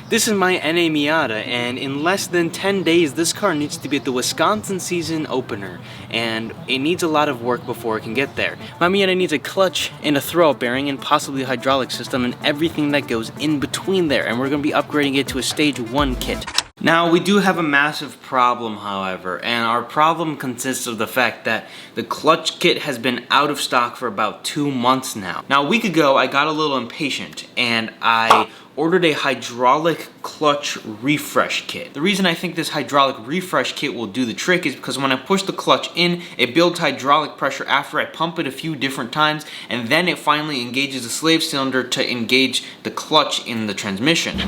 This is my NA Miata, and in less than 10 days this car needs to be at the Wisconsin season opener, and it needs a lot of work before it can get there. My Miata needs a clutch and a throw-out bearing and possibly a hydraulic system and everything that goes in between there, and we're going to be upgrading it to a stage 1 kit. Now, we do have a massive problem, however, and our problem consists of the fact that the clutch kit has been out of stock for about 2 months now. Now, a week ago, I got a little impatient, and I ordered a hydraulic clutch refresh kit. The reason I think this hydraulic refresh kit will do the trick is because when I push the clutch in, it builds hydraulic pressure after I pump it a few different times, and then it finally engages the slave cylinder to engage the clutch in the transmission.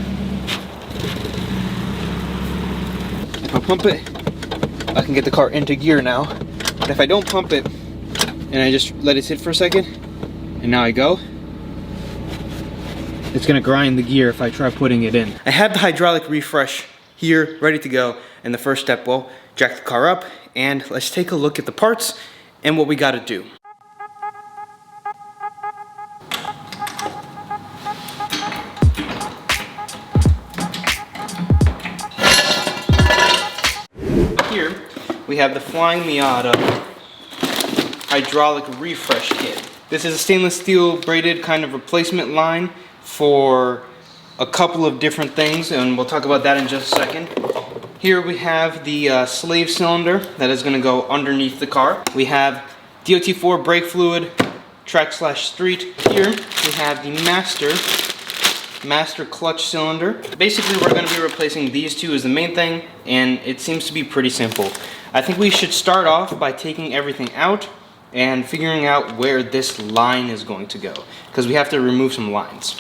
If I pump it, I can get the car into gear now. But if I don't pump it, and I just let it sit for a second, and now I go, it's gonna grind the gear if I try putting it in. I have the hydraulic refresh here, ready to go, and the first step, well, jack the car up, and let's take a look at the parts and what we gotta do. Here, we have the Flying Miata hydraulic refresh kit. This is a stainless steel braided kind of replacement line for a couple of different things, and we'll talk about that in just a second. Here we have the slave cylinder that is going to go underneath the car. We have DOT4 brake fluid, track/street. Here we have the master clutch cylinder. Basically, we're going to be replacing these two as the main thing, and it seems to be pretty simple. I think we should start off by taking everything out and figuring out where this line is going to go, because we have to remove some lines.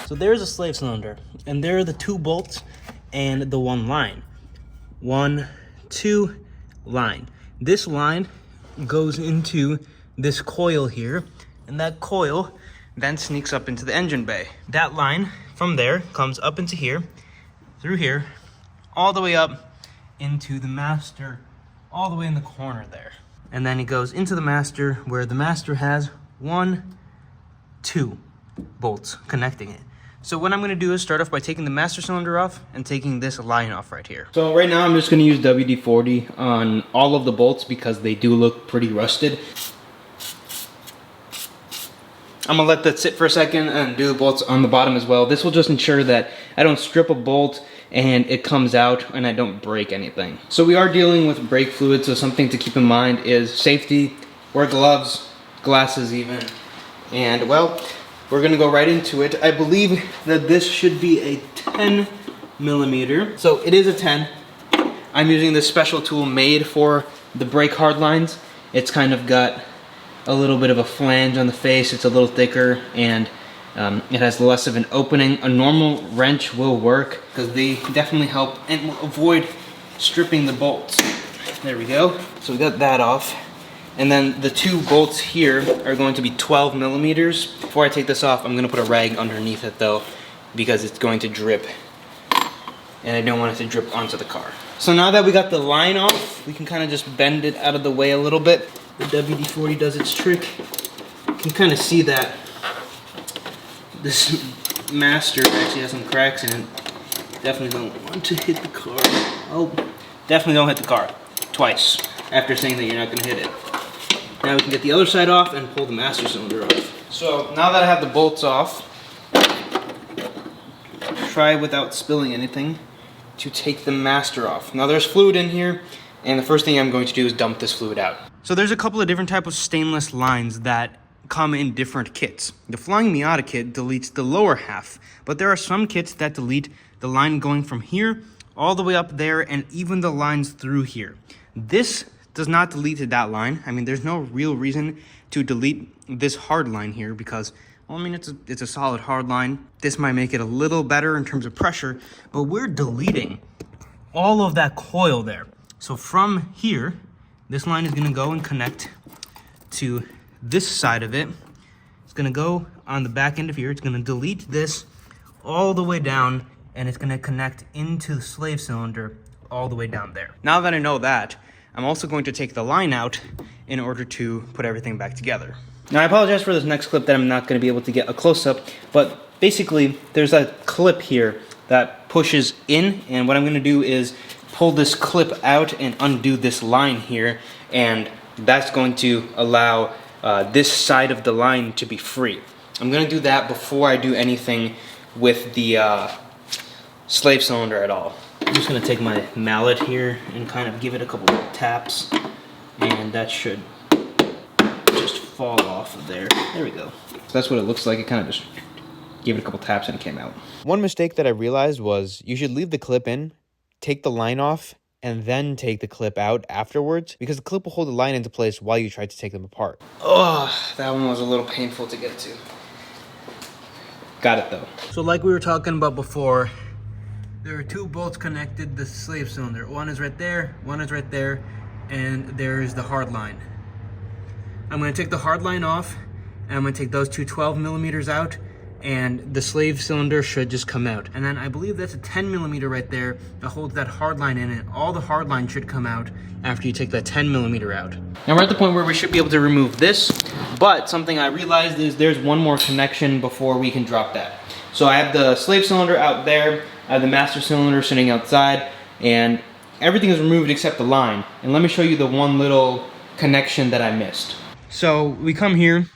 So there's a slave cylinder, and there are the 2 bolts and the 1 line. 1, 2, line. This line goes into this coil here, and that coil then sneaks up into the engine bay. That line from there comes up into here, through here, all the way up into the master, all the way in the corner there. And then it goes into the master, where the master has 1, 2 bolts connecting it. So what I'm going to do is start off by taking the master cylinder off and taking this line off right here. So right now I'm just going to use WD-40 on all of the bolts because they do look pretty rusted. I'm going to let that sit for a second and do the bolts on the bottom as well. This will just ensure that I don't strip a bolt and it comes out and I don't break anything. So we are dealing with brake fluid, so something to keep in mind is safety, wear gloves, glasses even, and well, we're gonna go right into it. I believe that this should be a 10 millimeter. So it is a 10. I'm using this special tool made for the brake hard lines. It's kind of got a little bit of a flange on the face. It's a little thicker, and it has less of an opening. A normal wrench will work because they definitely help and will avoid stripping the bolts. There we go. So we got that off. And then the 2 bolts here are going to be 12 millimeters. Before I take this off, I'm gonna put a rag underneath it though, because it's going to drip. And I don't want it to drip onto the car. So now that we got the line off, we can kind of just bend it out of the way a little bit. The WD-40 does its trick. You can kind of see that this master actually has some cracks in it. Definitely don't want to hit the car. Oh, definitely don't hit the car. Twice, after saying that you're not gonna hit it. Now we can get the other side off and pull the master cylinder off. So now that I have the bolts off, try without spilling anything to take the master off. Now there's fluid in here, and the first thing I'm going to do is dump this fluid out. So there's a couple of different types of stainless lines that come in different kits. The Flying Miata kit deletes the lower half, but there are some kits that delete the line going from here all the way up there and even the lines through here. This does not delete that line. I mean, there's no real reason to delete this hard line here because, well, I mean, it's a solid hard line. This might make it a little better in terms of pressure, but we're deleting all of that coil there. So from here, this line is gonna go and connect to this side of it. It's gonna go on the back end of here. It's gonna delete this all the way down, and it's gonna connect into the slave cylinder all the way down there. Now that I know that, I'm also going to take the line out in order to put everything back together. Now I apologize for this next clip that I'm not going to be able to get a close-up, but basically there's a clip here that pushes in, and what I'm going to do is pull this clip out and undo this line here, and that's going to allow this side of the line to be free. I'm going to do that before I do anything with the slave cylinder at all. I'm just going to take my mallet here and kind of give it a couple of taps, and that should just fall off of there. There we go. So that's what it looks like. It kind of just gave it a couple taps and it came out. One mistake that I realized was you should leave the clip in, take the line off, and then take the clip out afterwards, because the clip will hold the line into place while you try to take them apart. Oh, that one was a little painful to get to. Got it though. So like we were talking about before, there are two bolts connected to the slave cylinder. One is right there, one is right there, and there is the hard line. I'm going to take the hard line off, and I'm going to take those two 12 millimeters out, and the slave cylinder should just come out. And then I believe that's a 10 millimeter right there that holds that hard line in it. All the hard line should come out after you take that 10 millimeter out. Now we're at the point where we should be able to remove this, but something I realized is there's one more connection before we can drop that. So I have the slave cylinder out there, I have the master cylinder sitting outside, and everything is removed except the line. And let me show you the one little connection that I missed. So we come here,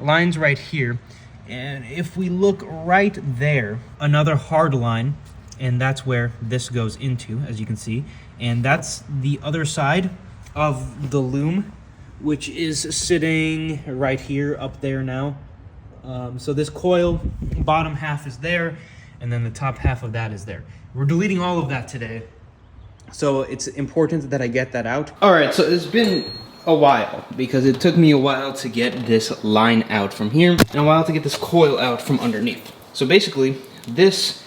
line's right here, and if we look right there, another hard line, and that's where this goes into, as you can see, and that's the other side of the loom, which is sitting right here up there now. So this coil, bottom half is there, and then the top half of that is there. We're deleting all of that today, so it's important that I get that out. All right, so it's been a while, because it took me a while to get this line out from here and a while to get this coil out from underneath. So basically this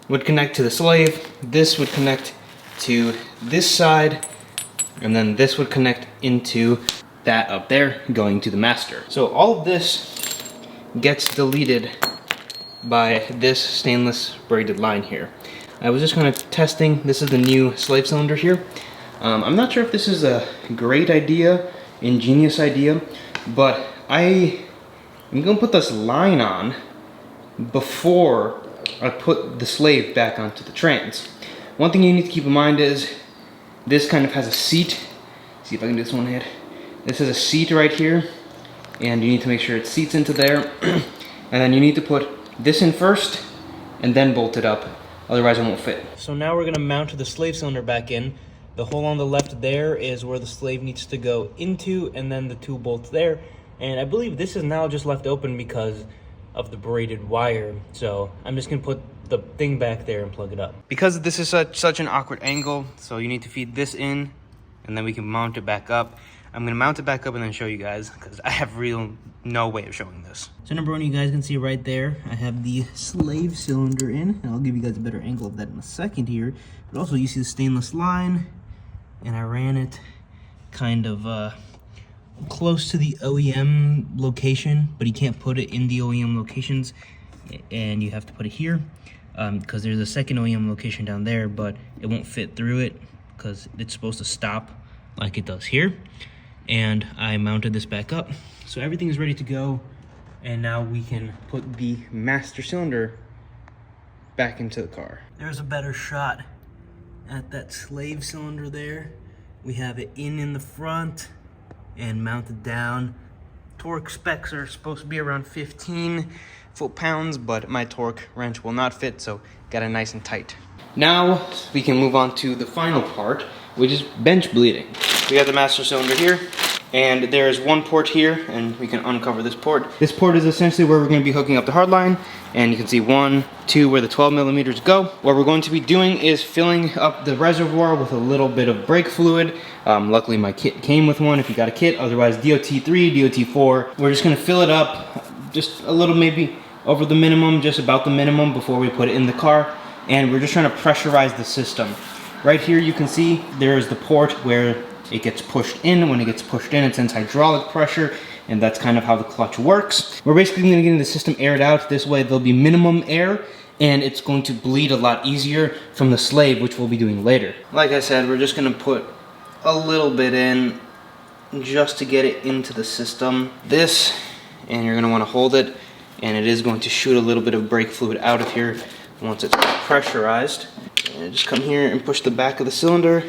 would connect to the slave, this would connect to this side, and then this would connect into that up there going to the master. So all of this gets deleted by this stainless braided line here. I was just kind of testing. This is the new slave cylinder here. I'm not sure if this is a great idea, ingenious idea, but I'm gonna put this line on before I put the slave back onto the trans. One thing you need to keep in mind is this kind of has a seat. See if I can do this one hand. This is a seat right here, and you need to make sure it seats into there. And then you need to put this in first and then bolt it up, otherwise it won't fit. So now we're gonna mount the slave cylinder back in. The hole on the left there is where the slave needs to go into, and then the two bolts there. And I believe this is now just left open because of the braided wire. So I'm just gonna put the thing back there and plug it up. Because this is such an awkward angle, so you need to feed this in, and then we can mount it back up. I'm gonna mount it back up and then show you guys, because I have no way of showing this. So number one, you guys can see right there, I have the slave cylinder in, and I'll give you guys a better angle of that in a second here. But also you see the stainless line, and I ran it kind of close to the OEM location, but you can't put it in the OEM locations, and you have to put it here because there's a second OEM location down there, but it won't fit through it because it's supposed to stop like it does here. And I mounted this back up, so everything is ready to go, and now we can put the master cylinder back into the car. There's a better shot at that slave cylinder there. We have it in the front and mounted down. Torque specs are supposed to be around 15 foot-pounds, but my torque wrench will not fit, so got it nice and tight. Now we can move on to the final part, which is bench bleeding. We have the master cylinder here, and there's one port here, and we can uncover this port. This port is essentially where we're going to be hooking up the hard line, and you can see 1, 2 where the 12 millimeters go. What we're going to be doing is filling up the reservoir with a little bit of brake fluid. Luckily my kit came with one if you got a kit, otherwise DOT3, DOT4. We're just going to fill it up just a little, maybe over the minimum, just about the minimum before we put it in the car, and we're just trying to pressurize the system. Right here you can see there's the port where it gets pushed in. When it gets pushed in, it sends hydraulic pressure, and that's kind of how the clutch works. We're basically going to get the system aired out. This way there'll be minimum air, and it's going to bleed a lot easier from the slave, which we'll be doing later. Like I said, we're just going to put a little bit in just to get it into the system. This and you're gonna wanna hold it, and it is going to shoot a little bit of brake fluid out of here once it's pressurized. And just come here and push the back of the cylinder.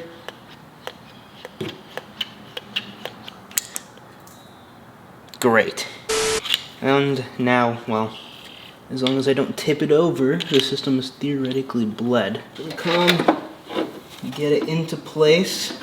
Great. And now, well, as long as I don't tip it over, the system is theoretically bled. So come, get it into place,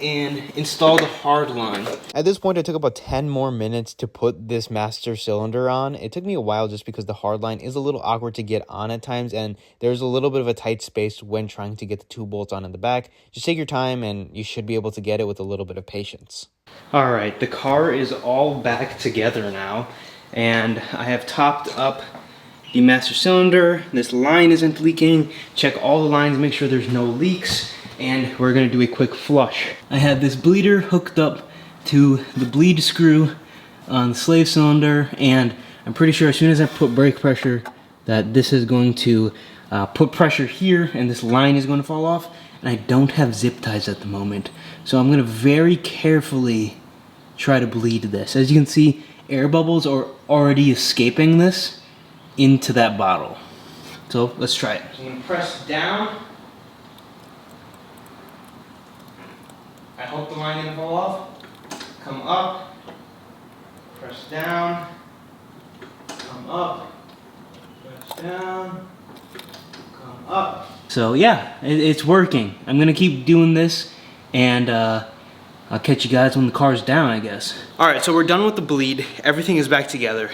and install the hard line. At this point, it took about 10 more minutes to put this master cylinder on. It took me a while just because the hard line is a little awkward to get on at times, and there's a little bit of a tight space when trying to get the 2 bolts on in the back. Just take your time, and you should be able to get it with a little bit of patience. All right, the car is all back together now, and I have topped up the master cylinder. This line isn't leaking. Check all the lines, make sure there's no leaks, and we're gonna do a quick flush. I have this bleeder hooked up to the bleed screw on the slave cylinder, and I'm pretty sure as soon as I put brake pressure that this is going to put pressure here and this line is going to fall off, and I don't have zip ties at the moment. So I'm gonna very carefully try to bleed this. As you can see, air bubbles are already escaping this into that bottle. So let's try it. I'm gonna press down. I hope the line didn't fall off. Come up, press down, come up, press down, come up. So yeah, it's working. I'm gonna keep doing this, and I'll catch you guys when the car's down, I guess. All right, so we're done with the bleed. Everything is back together.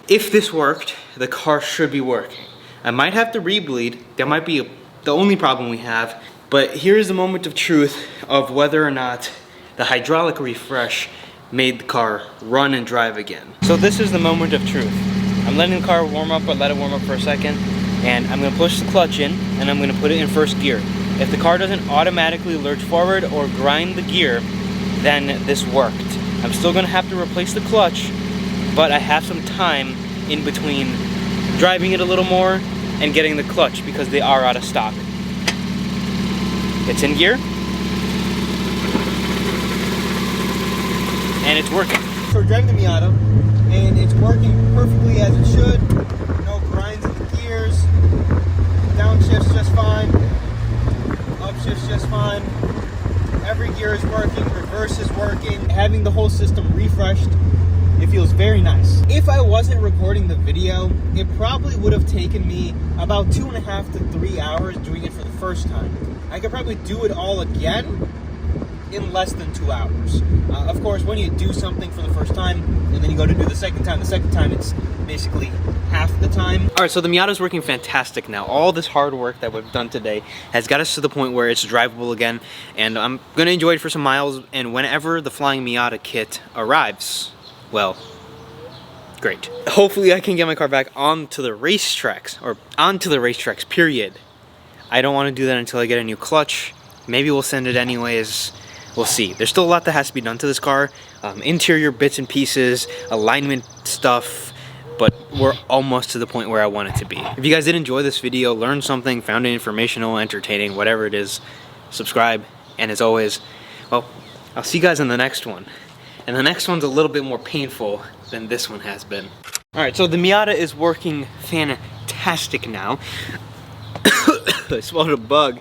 If this worked, the car should be working. I might have to re-bleed. That might be the only problem we have. But here's the moment of truth of whether or not the hydraulic refresh made the car run and drive again. So this is the moment of truth. I'm letting the car warm up, but let it warm up for a second, and I'm gonna push the clutch in, and I'm gonna put it in first gear. If the car doesn't automatically lurch forward or grind the gear, then this worked. I'm still gonna have to replace the clutch, but I have some time in between driving it a little more and getting the clutch because they are out of stock. It's in gear, and it's working. So we're driving the Miata, and it's working perfectly as it should. No grinds in the gears. Downshift's just fine. Upshift's just fine. Every gear is working. Reverse is working. Having the whole system refreshed, it feels very nice. If I wasn't recording the video, it probably would have taken me about 2.5 to 3 hours doing it for the first time. I could probably do it all again in less than 2 hours. Of course, when you do something for the first time, and then you go to do the second time it's basically half the time. All right, so the Miata's working fantastic now. All this hard work that we've done today has got us to the point where it's drivable again, and I'm gonna enjoy it for some miles, and whenever the Flying Miata kit arrives, well, great. Hopefully I can get my car back onto the racetracks, or onto the racetracks, period. I don't want to do that until I get a new clutch. Maybe we'll send it anyways. We'll see. There's still a lot that has to be done to this car. Interior bits and pieces, alignment stuff, but we're almost to the point where I want it to be. If you guys did enjoy this video, learned something, found it informational, entertaining, whatever it is, subscribe. And as always, well, I'll see you guys in the next one. And the next one's a little bit more painful than this one has been. All right, so the Miata is working fantastic now. I swallowed a bug.